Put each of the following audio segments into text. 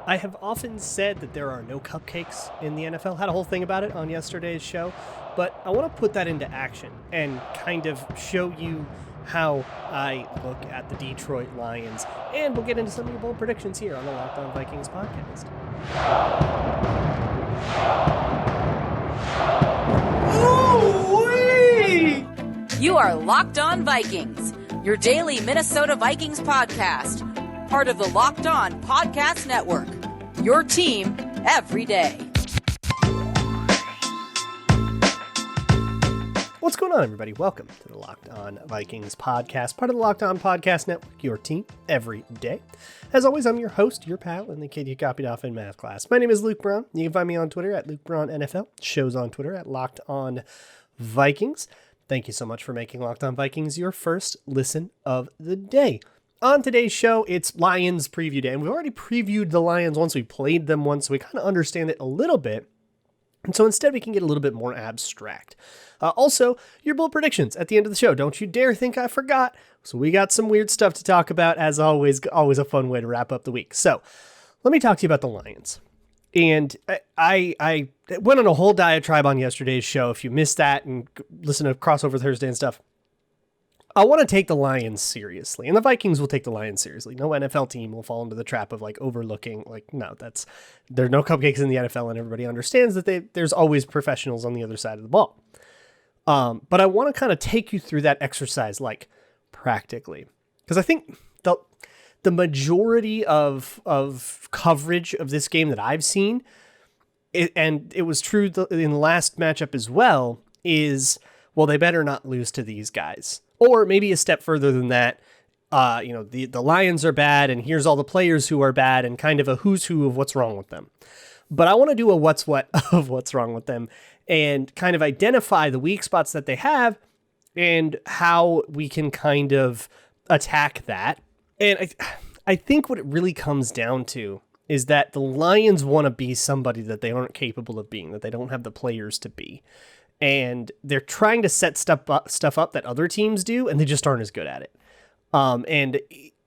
I have often said that there are no cupcakes in the NFL. Had a whole thing about it on yesterday's show, but I want to put that into action and kind of show you how I look at the Detroit Lions, and we'll get into some of your bold predictions here on the Locked On Vikings podcast. Ooh-wee! You are Locked On Vikings, your daily Minnesota Vikings podcast, part of the Locked On Podcast Network, your team every day. What's going on, everybody? Welcome to the Locked On Vikings podcast, part of the Locked On Podcast Network, your team every day. As always, I'm your host, your pal, and the kid you copied off in math class. My name is Luke Braun. You can find me on Twitter at Luke Braun NFL. Shows on Twitter at Locked On Vikings. Thank you so much for making Locked On Vikings your first listen of the day. On today's show, it's Lions preview day, and we've already previewed the Lions once. We played them once, so we kind of understand it a little bit. And so instead, we can get a little bit more abstract. Also, your bold predictions at the end of the show. Don't you dare think I forgot. So we got some weird stuff to talk about, as always a fun way to wrap up the week. So let me talk to you about the Lions. And I went on a whole diatribe on yesterday's show. If you missed that and listen to Crossover Thursday and stuff, I want to take the Lions seriously, and the Vikings will take the Lions seriously. No NFL team will fall into the trap of overlooking, there are no cupcakes in the NFL, and everybody understands that there's always professionals on the other side of the ball. But I want to kind of take you through that exercise, practically, because I think the majority of coverage of this game that I've seen, and it was true in the last matchup as well, is, well, they better not lose to these guys. Or maybe a step further than that, the Lions are bad, and here's all the players who are bad, and kind of a who's who of what's wrong with them. But I want to do a what's what of what's wrong with them, and kind of identify the weak spots that they have, and how we can kind of attack that. And I think what it really comes down to is that the Lions want to be somebody that they aren't capable of being, that they don't have the players to be. And they're trying to set stuff up that other teams do, and they just aren't as good at it. And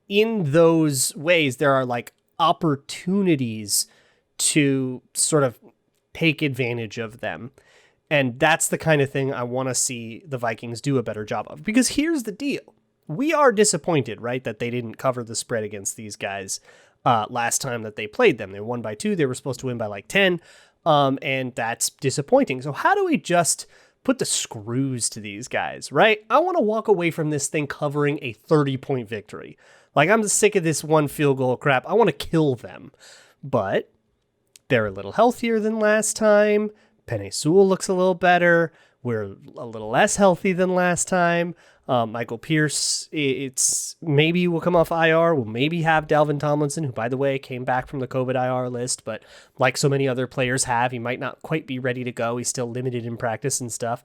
in those ways, there are opportunities to sort of take advantage of them. And that's the kind of thing I want to see the Vikings do a better job of. Because here's the deal. We are disappointed, right, that they didn't cover the spread against these guys last time that they played them. They won by 2. They were supposed to win by 10. And that's disappointing. So how do we just put the screws to these guys, right? I want to walk away from this thing covering a 30-point victory. I'm sick of this one field goal crap. I want to kill them. But they're a little healthier than last time. Penei Sewell looks a little better. We're a little less healthy than last time. Michael Pierce, it's maybe will come off IR. We'll maybe have Dalvin Tomlinson, who, by the way, came back from the COVID IR list, but like so many other players have, he might not quite be ready to go. He's still limited in practice and stuff.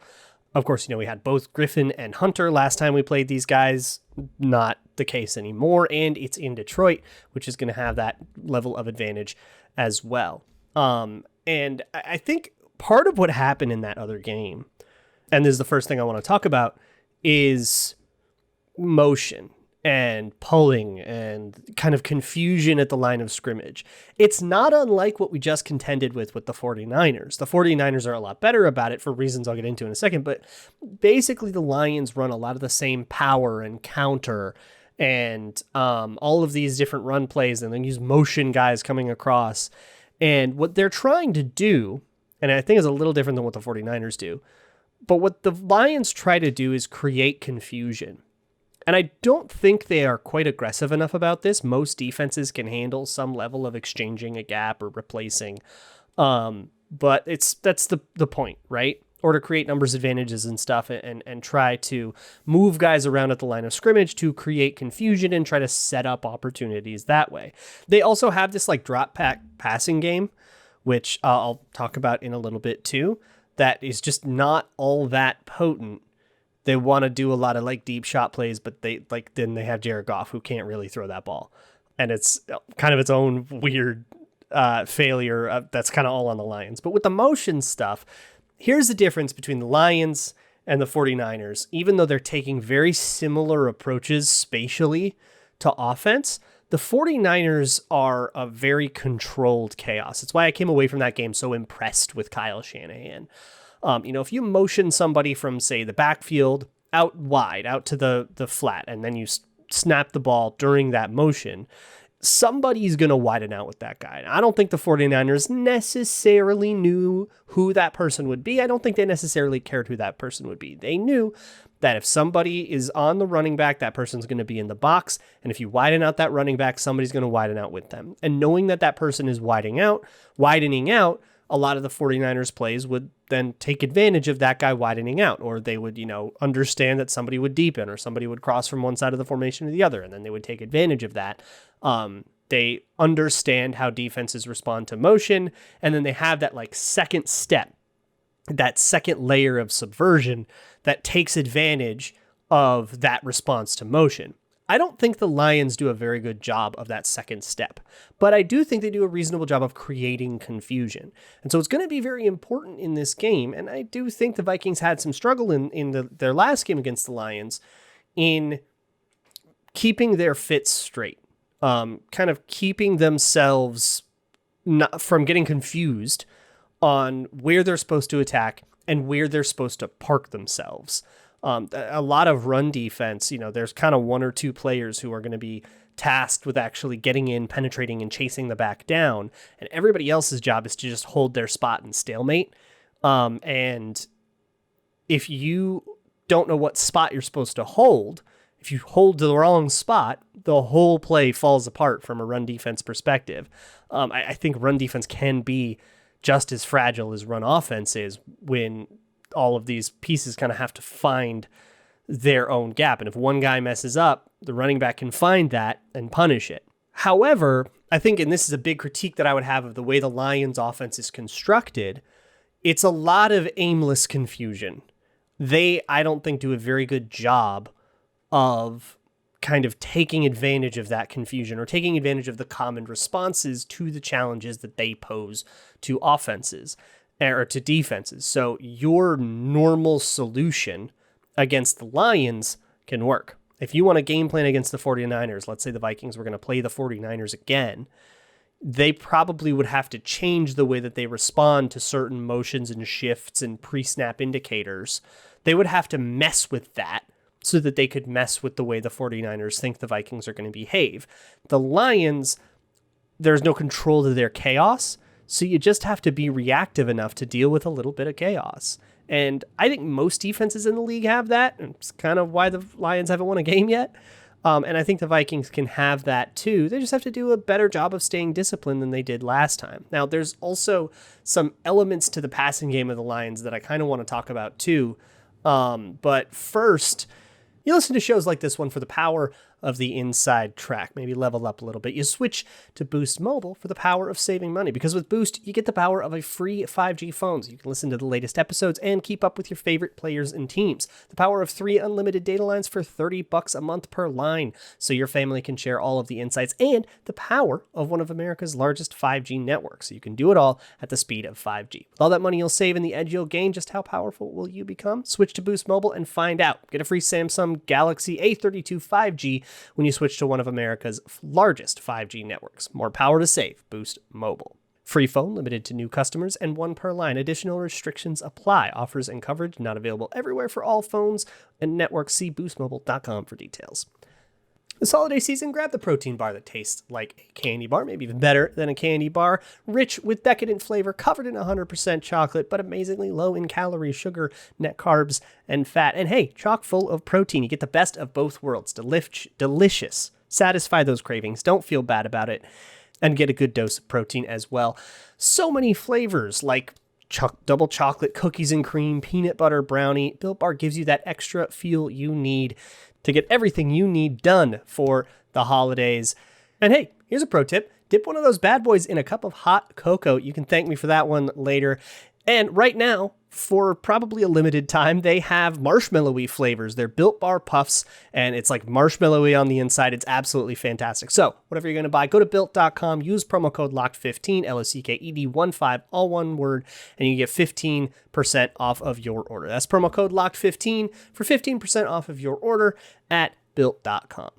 Of course, we had both Griffin and Hunter last time we played these guys. Not the case anymore, and it's in Detroit, which is going to have that level of advantage as well. And I think part of what happened in that other game, and this is the first thing I want to talk about, is motion and pulling and kind of confusion at the line of scrimmage. It's not unlike what we just contended with the 49ers. The 49ers are a lot better about it for reasons I'll get into in a second, but basically the Lions run a lot of the same power and counter and all of these different run plays, and then use motion guys coming across. And what they're trying to do, and I think is a little different than what the 49ers do, but what the Lions try to do is create confusion. And I don't think they are quite aggressive enough about this. Most defenses can handle some level of exchanging a gap or replacing. But that's the point, right? Or to create numbers advantages and stuff and try to move guys around at the line of scrimmage to create confusion and try to set up opportunities that way. They also have this drop pack passing game, which I'll talk about in a little bit too, that is just not all that potent. They want to do a lot of deep shot plays, but then they have Jared Goff, who can't really throw that ball. And it's kind of its own weird failure. That's kind of all on the Lions. But with the motion stuff, here's the difference between the Lions and the 49ers. Even though they're taking very similar approaches spatially to offense, the 49ers are a very controlled chaos. It's why I came away from that game so impressed with Kyle Shanahan. If you motion somebody from, say, the backfield out wide, out to the flat, and then you snap the ball during that motion, somebody's going to widen out with that guy. And I don't think the 49ers necessarily knew who that person would be. I don't think they necessarily cared who that person would be. They knew that if somebody is on the running back, that person's going to be in the box. And if you widen out that running back, somebody's going to widen out with them. And knowing that that person is widening out, a lot of the 49ers plays would then take advantage of that guy widening out, or they would, understand that somebody would deepen or somebody would cross from one side of the formation to the other, and then they would take advantage of that. They understand how defenses respond to motion, and then they have that second step, that second layer of subversion that takes advantage of that response to motion. I don't think the Lions do a very good job of that second step, but I do think they do a reasonable job of creating confusion. And so it's going to be very important in this game. And I do think the Vikings had some struggle in their last game against the Lions in keeping their fits straight, kind of keeping themselves from getting confused on where they're supposed to attack and where they're supposed to park themselves. A lot of run defense, there's kind of one or two players who are going to be tasked with actually getting in, penetrating, and chasing the back down. And everybody else's job is to just hold their spot and stalemate. And if you don't know what spot you're supposed to hold, if you hold the wrong spot, the whole play falls apart from a run defense perspective. I think run defense can be just as fragile as run offense is when all of these pieces kind of have to find their own gap. And if one guy messes up, the running back can find that and punish it. However, I think, and this is a big critique that I would have of the way the Lions offense is constructed, it's a lot of aimless confusion. I don't think, do a very good job of kind of taking advantage of that confusion or taking advantage of the common responses to the challenges that they pose to offenses or to defenses. So your normal solution against the Lions can work. If you want a game plan against the 49ers, let's say the Vikings were going to play the 49ers again, they probably would have to change the way that they respond to certain motions and shifts and pre-snap indicators. They would have to mess with that so that they could mess with the way the 49ers think the Vikings are going to behave. The Lions, there's no control to their chaos, so you just have to be reactive enough to deal with a little bit of chaos. And I think most defenses in the league have that, and it's kind of why the Lions haven't won a game yet. And I think the Vikings can have that too. They just have to do a better job of staying disciplined than they did last time. Now, there's also some elements to the passing game of the Lions that I kind of want to talk about too. But first, you listen to shows like this one for the power of the inside track, maybe level up a little bit. You switch to Boost Mobile for the power of saving money, because with Boost, you get the power of a free 5G phone, so you can listen to the latest episodes and keep up with your favorite players and teams. The power of 3 unlimited data lines for $30 a month per line, so your family can share all of the insights, and the power of one of America's largest 5G networks, so you can do it all at the speed of 5G. With all that money you'll save and the edge you'll gain, just how powerful will you become? Switch to Boost Mobile and find out. Get a free Samsung Galaxy A32 5G when you switch to one of America's largest 5G networks. More power to save. Boost Mobile. Free phone limited to new customers and 1 per line. Additional restrictions apply. Offers and coverage not available everywhere for all phones and networks. See boostmobile.com for details. This holiday season, grab the protein bar that tastes like a candy bar, maybe even better than a candy bar, rich with decadent flavor, covered in 100% chocolate, but amazingly low in calories, sugar, net carbs, and fat. And hey, chock full of protein. You get the best of both worlds. Delicious. Satisfy those cravings. Don't feel bad about it. And get a good dose of protein as well. So many flavors like double chocolate, cookies and cream, peanut butter brownie. Built Bar gives you that extra fuel you need to get everything you need done for the holidays. And hey, here's a pro tip. Dip one of those bad boys in a cup of hot cocoa. You can thank me for that one later. And right now, for probably a limited time, they have marshmallowy flavors. They're Built Bar Puffs, and it's like marshmallowy on the inside. It's absolutely fantastic. So whatever you're going to buy, go to Built.com, use promo code LOCKED15, LOCKED15, all one word, and you get 15% off of your order. That's promo code LOCKED15 for 15% off of your order at Built.com.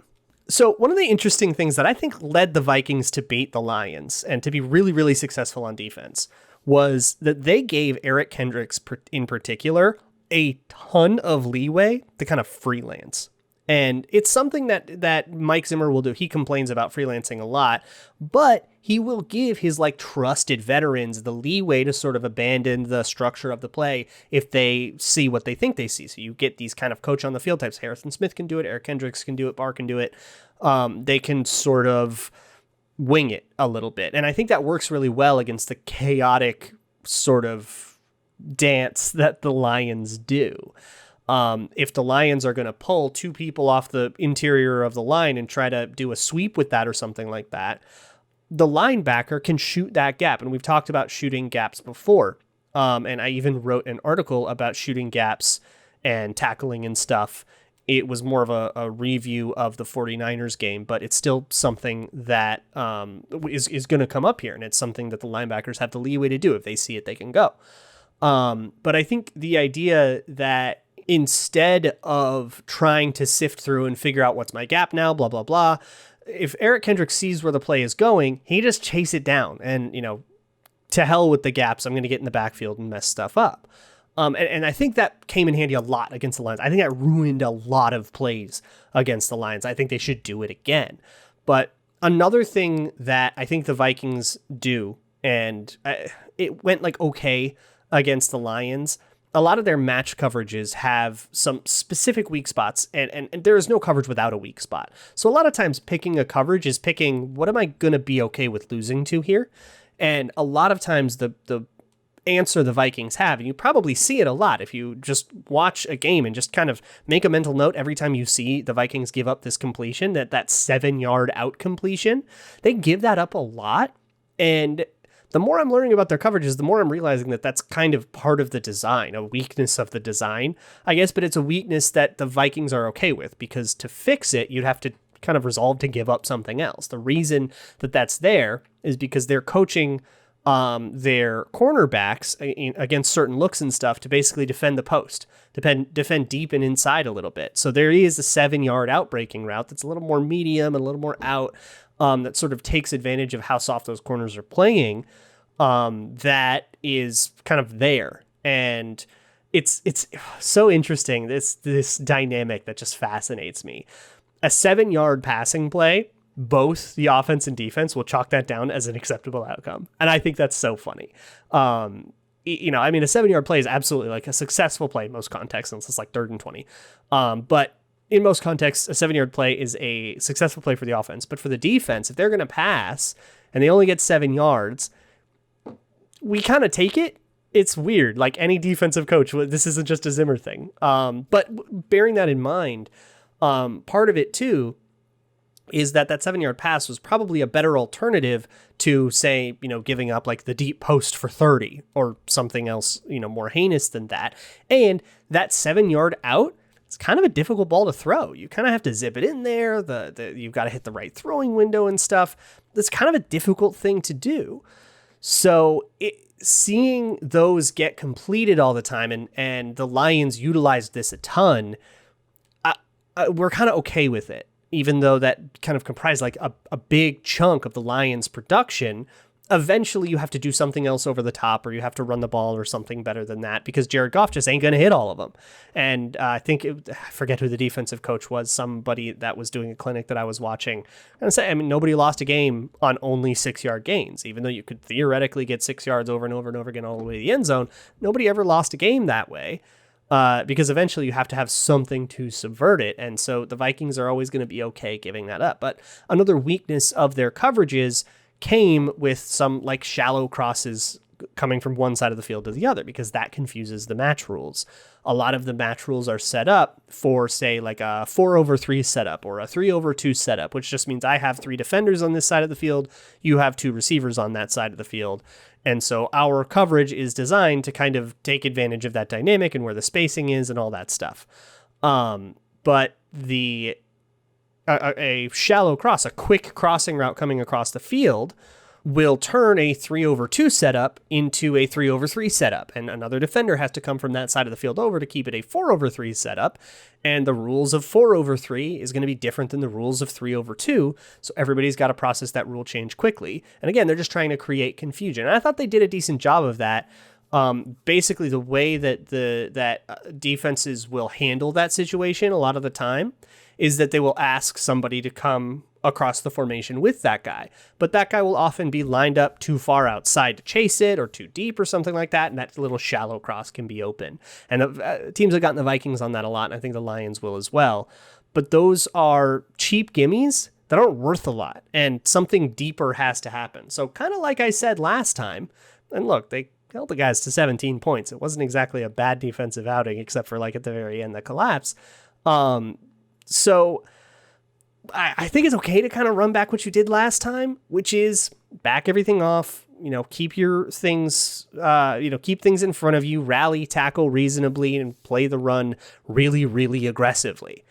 So one of the interesting things that I think led the Vikings to beat the Lions and to be really, really successful on defense was that they gave Eric Kendricks in particular a ton of leeway to kind of freelance. And it's something that Mike Zimmer will do. He complains about freelancing a lot, but he will give his like trusted veterans the leeway to sort of abandon the structure of the play if they see what they think they see. So you get these kind of coach on the field types. Harrison Smith can do it. Eric Kendricks can do it. Barr can do it. They can sort of wing it a little bit. And I think that works really well against the chaotic sort of dance that the Lions do. If the Lions are going to pull two people off the interior of the line and try to do a sweep with that or something like that, the linebacker can shoot that gap. And we've talked about shooting gaps before. And I even wrote an article about shooting gaps and tackling and stuff. It was more of a review of the 49ers game, but it's still something that is going to come up here. And it's something that the linebackers have the leeway to do. If they see it, they can go. But I think the idea that instead of trying to sift through and figure out what's my gap now, blah, blah, blah, if Eric Kendricks sees where the play is going, he just chase it down and, to hell with the gaps. I'm going to get in the backfield and mess stuff up. And I think that came in handy a lot against the Lions. I think that ruined a lot of plays against the Lions. I think they should do it again. But another thing that I think the Vikings do, and it went like okay against the Lions, a lot of their match coverages have some specific weak spots, and there is no coverage without a weak spot. So a lot of times picking a coverage is picking, what am I going to be okay with losing to here? And a lot of times the answer the Vikings have, and you probably see it a lot if you just watch a game and just kind of make a mental note every time you see the Vikings give up this completion, that 7-yard out completion, they give that up a lot. And the more I'm learning about their coverages, the more I'm realizing that that's kind of part of the design, a weakness of the design, I guess, but it's a weakness that the Vikings are okay with, because to fix it, you'd have to kind of resolve to give up something else. The reason that that's there is because they're coaching their cornerbacks against certain looks and stuff to basically defend the post, defend deep and inside a little bit. So there is a 7-yard out breaking route that's a little more medium and a little more out, that sort of takes advantage of how soft those corners are playing. That is kind of there. And it's so interesting, this dynamic that just fascinates me. A 7-yard passing play, both the offense and defense will chalk that down as an acceptable outcome. And I think that's so funny. A 7-yard play is absolutely like a successful play in most contexts, unless it's like 3rd and 20. But in most contexts, a 7-yard play is a successful play for the offense. But for the defense, if they're going to pass and they only get 7 yards, we kind of take it. It's weird. Like any defensive coach, this isn't just a Zimmer thing. But bearing that in mind, part of it too is that 7-yard pass was probably a better alternative to, say, giving up like the deep post for 30 or something else, more heinous than that. And that 7-yard out, it's kind of a difficult ball to throw. You kind of have to zip it in there. You've got to hit the right throwing window and stuff. It's kind of a difficult thing to do. So seeing those get completed all the time, and the Lions utilized this a ton, we're kind of okay with it, even though that kind of comprised like a big chunk of the Lions' production. Eventually you have to do something else over the top, or you have to run the ball or something better than that, because Jared Goff just ain't going to hit all of them. And I forget who the defensive coach was, somebody that was doing a clinic that I was watching. And nobody lost a game on only 6-yard gains, even though you could theoretically get 6 yards over and over and over again all the way to the end zone. Nobody ever lost a game that way. Because eventually you have to have something to subvert it. And so the Vikings are always going to be okay giving that up. But another weakness of their coverages came with some like shallow crosses coming from one side of the field to the other, because that confuses the match rules. A lot of the match rules are set up for, say, like a 4-over-3 setup or a 3-over-2 setup, which just means I have 3 defenders on this side of the field. You have 2 receivers on that side of the field. And so our coverage is designed to kind of take advantage of that dynamic and where the spacing is and all that stuff. But a shallow cross, a quick crossing route coming across the field, will turn a 3-over-2 setup into a 3-over-3 setup, and another defender has to come from that side of the field over to keep it a 4-over-3 setup, and the rules of 4-over-3 is going to be different than the rules of 3-over-2, so everybody's got to process that rule change quickly. And again, they're just trying to create confusion, and I thought they did a decent job of that. Basically, the way that defenses will handle that situation a lot of the time is that they will ask somebody to come across the formation with that guy, but that guy will often be lined up too far outside to chase it, or too deep or something like that, and that little shallow cross can be open. And teams have gotten the Vikings on that a lot, and I think the Lions will as well. But those are cheap gimmies that aren't worth a lot, and something deeper has to happen. So kind of like I said last time, and look, they held the guys to 17 points. It wasn't exactly a bad defensive outing, except for like at the very end, the collapse. So I think it's okay to kind of run back what you did last time, which is back everything off, keep your things, keep things in front of you, rally, tackle reasonably, and play the run really, really aggressively.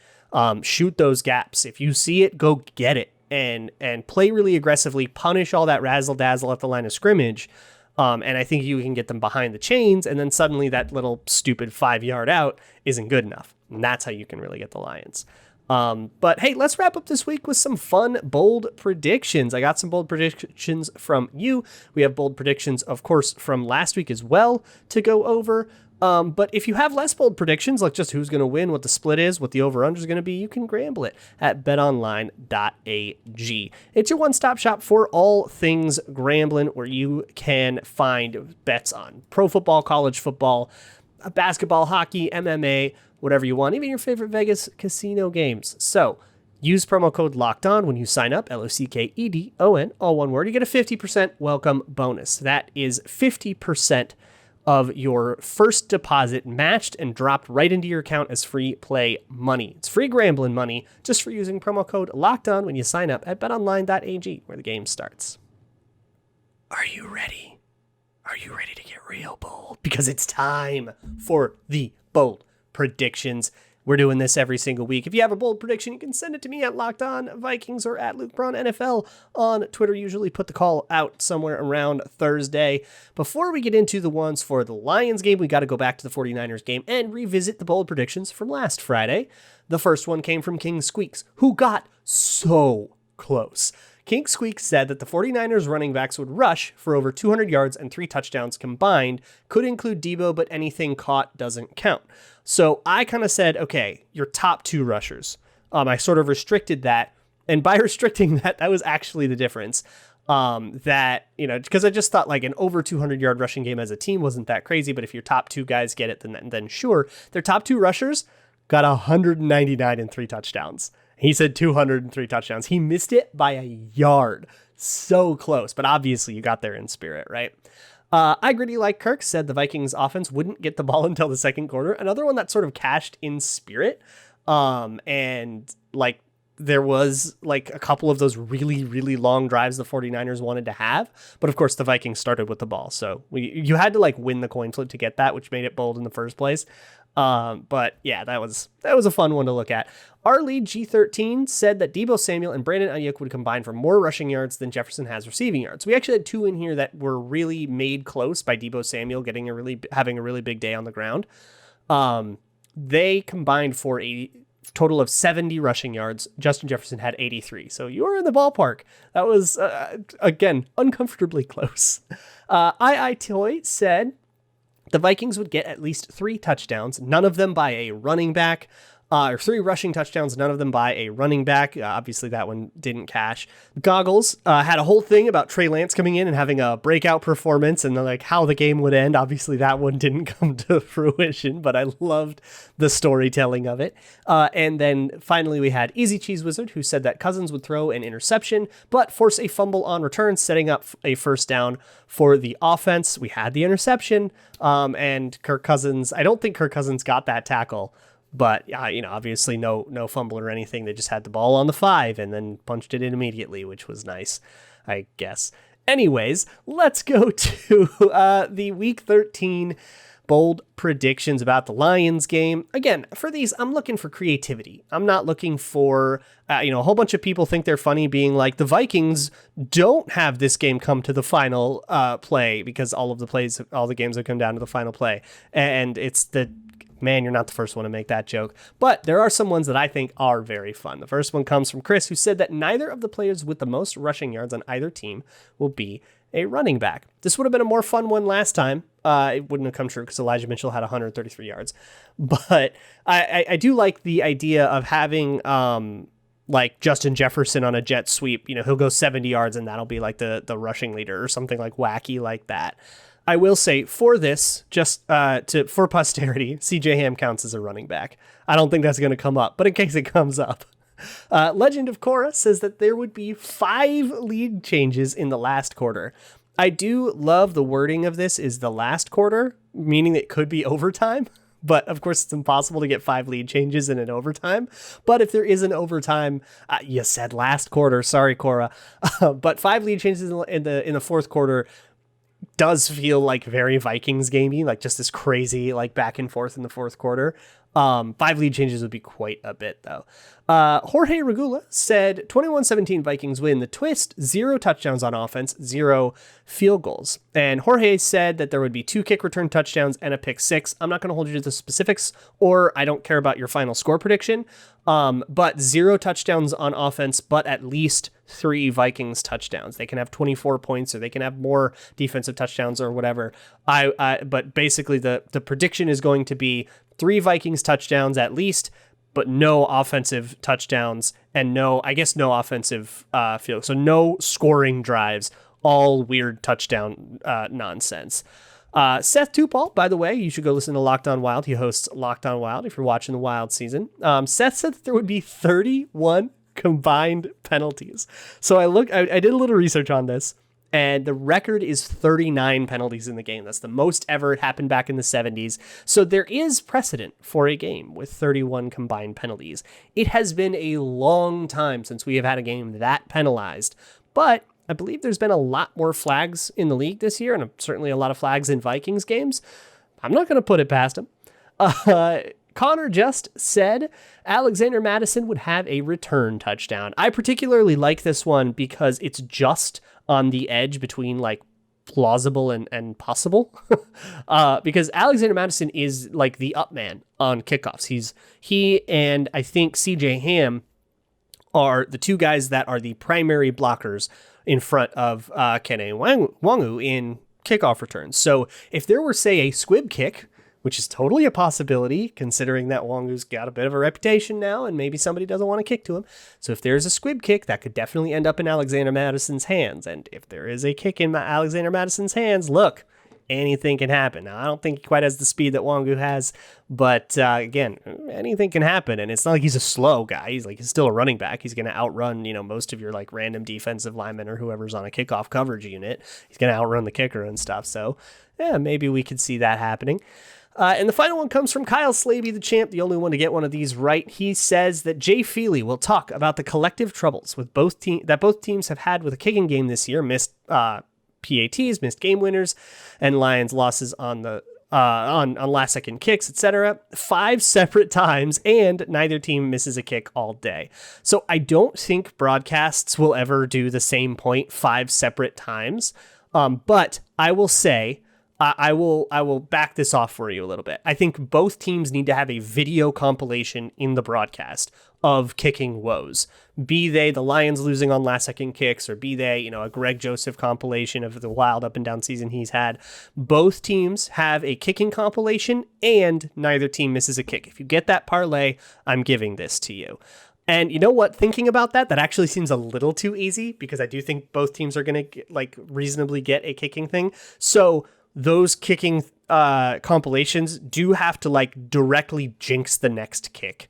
Shoot those gaps. If you see it, go get it and play really aggressively, punish all that razzle dazzle at the line of scrimmage. And I think you can get them behind the chains, and then suddenly that little stupid 5-yard out isn't good enough. And that's how you can really get the Lions. But hey, let's wrap up this week with some fun, bold predictions. I got some bold predictions from you. We have bold predictions, of course, from last week as well to go over. But if you have less bold predictions, like just who's going to win, what the split is, what the over-under is going to be, you can gamble it at betonline.ag. It's your one-stop shop for all things gambling, where you can find bets on pro football, college football, basketball, hockey, MMA, whatever you want, even your favorite Vegas casino games. So use promo code LOCKEDON when you sign up, LOCKEDON, all one word. You get a 50% welcome bonus. That is 50% of your first deposit matched and dropped right into your account as free play money. It's free gambling money just for using promo code LOCKEDON when you sign up at betonline.ag, where the game starts. Are you ready? Are you ready to get real bold? Because it's time for the bold predictions. We're doing this every single week. If you have a bold prediction, you can send it to me at Locked On Vikings or at Luke Braun NFL on Twitter. Usually put the call out somewhere around Thursday. Before we get into the ones for the Lions game, we got to go back to the 49ers game and revisit the bold predictions from last Friday. The first one came from King Squeaks, who got so close. King Squeak said that the 49ers running backs would rush for over 200 yards and 3 touchdowns combined. Could include Debo, but anything caught doesn't count. So I kind of said, okay, your top 2 rushers. I sort of restricted that. And by restricting that, that was actually the difference. Because I just thought like an over 200-yard rushing game as a team wasn't that crazy. But if your top 2 guys get it, then sure. Their top 2 rushers got 199 and 3 touchdowns. He said 203 touchdowns. He missed it by a yard. So close. But obviously you got there in spirit, right? I Gritty Like Kirk said the Vikings offense wouldn't get the ball until the second quarter. Another one that sort of cashed in spirit. And like there was like a couple of those really, really long drives the 49ers wanted to have. But of course the Vikings started with the ball. So you had to like win the coin flip to get that, which made it bold in the first place. But yeah, that was a fun one to look at. Our lead G13 said that Deebo Samuel and Brandon Ayuk would combine for more rushing yards than Jefferson has receiving yards. We actually had 2 in here that were really made close by Deebo Samuel having a really big day on the ground. They combined for a total of 70 rushing yards. Justin Jefferson had 83. So you were in the ballpark. That was, again, uncomfortably close. Toy said the Vikings would get at least 3 touchdowns, none of them by a running back, or 3 rushing touchdowns, none of them by a running back. Obviously, that one didn't cash. Goggles had a whole thing about Trey Lance coming in and having a breakout performance and like how the game would end. Obviously, that one didn't come to fruition, but I loved the storytelling of it. And then finally, we had Easy Cheese Wizard, who said that Cousins would throw an interception, but force a fumble on return, setting up a first down for the offense. We had the interception, and Kirk Cousins, I don't think Kirk Cousins got that tackle. But, obviously no fumble or anything. They just had the ball on the 5 and then punched it in immediately, which was nice, I guess. Anyways, let's go to the Week 13 bold predictions about the Lions game. Again, for these, I'm looking for creativity. I'm not looking for, a whole bunch of people think they're funny being like, the Vikings don't have this game come to the final play because all the games have come down to the final play. And it's man, you're not the first one to make that joke. But there are some ones that I think are very fun. The first one comes from Chris, who said that neither of the players with the most rushing yards on either team will be a running back. This would have been a more fun one last time. It wouldn't have come true because Elijah Mitchell had 133 yards. But I do like the idea of having like Justin Jefferson on a jet sweep. He'll go 70 yards and that'll be like the rushing leader or something like wacky like that. I will say for this, just for posterity, CJ Ham counts as a running back. I don't think that's going to come up, but in case it comes up. Legend of Korra says that there would be 5 lead changes in the last quarter. I do love the wording of this is the last quarter, meaning it could be overtime. But of course, it's impossible to get 5 lead changes in an overtime. But if there is an overtime, you said last quarter. Sorry, Korra. But 5 lead changes in the fourth quarter does feel like very Vikings gamey, like just this crazy like back and forth in the fourth quarter. 5 lead changes would be quite a bit though. Jorge Regula said 21-17 Vikings win. The twist, 0 touchdowns on offense, 0 field goals. And Jorge said that there would be 2 kick return touchdowns and a pick 6. I'm not going to hold you to the specifics, or I don't care about your final score prediction. But 0 touchdowns on offense, but at least 3 Vikings touchdowns. They can have 24 points or they can have more defensive touchdowns or whatever. But basically the prediction is going to be 3 Vikings touchdowns at least, but no offensive touchdowns and no offensive field. So no scoring drives, all weird touchdown nonsense. Seth Tupal, by the way, you should go listen to Locked On Wild. He hosts Locked On Wild if you're watching the Wild season. Seth said that there would be 31 combined penalties. So I did a little research on this, and the record is 39 penalties in the game. That's the most ever. It happened back in the 70s. So there is precedent for a game with 31 combined penalties. It has been a long time since we have had a game that penalized, but I believe there's been a lot more flags in the league this year, and certainly a lot of flags in Vikings games. I'm not going to put it past him. Connor just said Alexander Mattison would have a return touchdown. I particularly like this one because it's just on the edge between like plausible and possible. Because Alexander Mattison is like the up man on kickoffs. He and I think CJ Ham are the 2 guys that are the primary blockers in front of Kene Wangu in kickoff returns. So if there were, say, a squib kick, which is totally a possibility, considering that Wangu's got a bit of a reputation now, and maybe somebody doesn't want to kick to him. So if there's a squib kick, that could definitely end up in Alexander Madison's hands. And if there is a kick in Alexander Madison's hands, look, anything can happen. Now, I don't think he quite has the speed that Wangu has, but again, anything can happen. And it's not like he's a slow guy. He's still a running back. He's going to outrun, most of your like random defensive linemen or whoever's on a kickoff coverage unit. He's going to outrun the kicker and stuff. So yeah, maybe we could see that happening. And the final one comes from Kyle Slaby, the champ, the only one to get one of these right. He says that Jay Feely will talk about the collective troubles with both teams have had with a kicking game this year, missed PATs, missed game winners, and Lions losses on last second kicks, etc. 5 separate times, and neither team misses a kick all day. So I don't think broadcasts will ever do the same point 5 separate times. But I will say, I will back this off for you a little bit. I think both teams need to have a video compilation in the broadcast of kicking woes. Be they the Lions losing on last second kicks, or be they, a Greg Joseph compilation of the wild up and down season he's had. Both teams have a kicking compilation, and neither team misses a kick. If you get that parlay, I'm giving this to you. And you know what? Thinking about that actually seems a little too easy, because I do think both teams are going to reasonably get a kicking thing. So those kicking compilations do have to directly jinx the next kick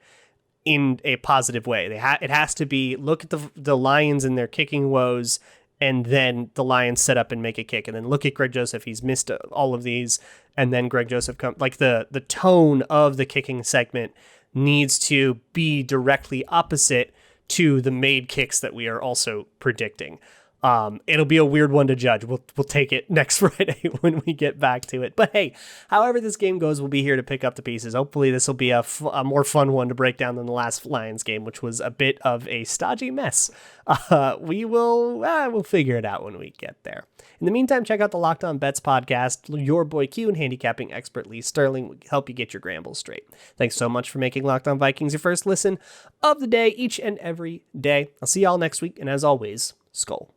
in a positive way. It has to be, look at the Lions and their kicking woes, and then the Lions set up and make a kick, and then look at Greg Joseph. He's missed all of these, and then Greg Joseph comes. The tone of the kicking segment needs to be directly opposite to the made kicks that we are also predicting. It'll be a weird one to judge. We'll take it next Friday when we get back to it. But hey, however this game goes, we'll be here to pick up the pieces. Hopefully this will be a more fun one to break down than the last Lions game, which was a bit of a stodgy mess. We'll figure it out when we get there. In the meantime, check out the Locked On Bets podcast. Your boy Q and handicapping expert Lee Sterling will help you get your gambles straight. Thanks so much for making Locked On Vikings your first listen of the day each and every day. I'll see y'all next week, and as always, Skol.